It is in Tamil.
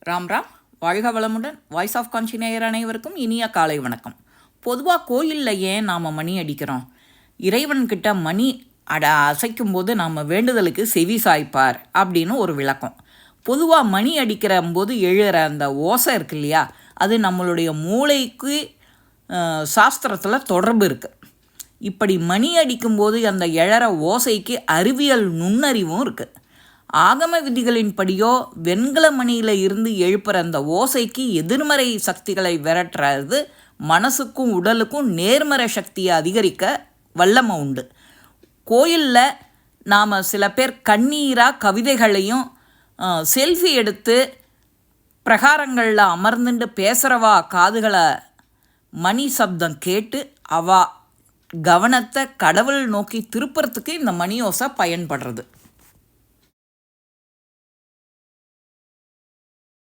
ராம் ராம். வாழ்க வளமுடன். வாய்ஸ் ஆஃப் கான்ஷி நேயர் அனைவருக்கும் இனிய காலை வணக்கம். பொதுவாக கோயிலில் ஏன் நாம் மணி அடிக்கிறோம்? இறைவன்கிட்ட மணி அசைக்கும் போது நாம் வேண்டுதலுக்கு செவி சாய்ப்பார் அப்படின்னு ஒரு விளக்கம். பொதுவாக மணி அடிக்கிற போது எழுகிற அந்த ஓசை இருக்கு இல்லையா, அது நம்மளுடைய மூளைக்கு சாஸ்திரத்தில் தொடர்பு இருக்குது. இப்படி மணி அடிக்கும்போது அந்த எழற ஓசைக்கு அறிவியல் நுண்ணறிவும் இருக்குது. ஆகம விதிகளின்படியோ வெண்கல மணியில் இருந்து எழுப்புற அந்த ஓசைக்கு எதிர்மறை சக்திகளை விரட்டுறது மனசுக்கும் உடலுக்கும் நேர்மறை சக்தியை அதிகரிக்க வல்லமை உண்டு. கோயிலில் நாம் சில பேர் கண்ணீராக கவிதைகளையும் செல்ஃபி எடுத்து பிரகாரங்களில் அமர்ந்துட்டு பேசுகிறவா காதுகளை மணி சப்தம் கேட்டு அவா கவனத்தை கடவுள் நோக்கி திருப்புறத்துக்கு இந்த மணி ஓசை பயன்படுறது.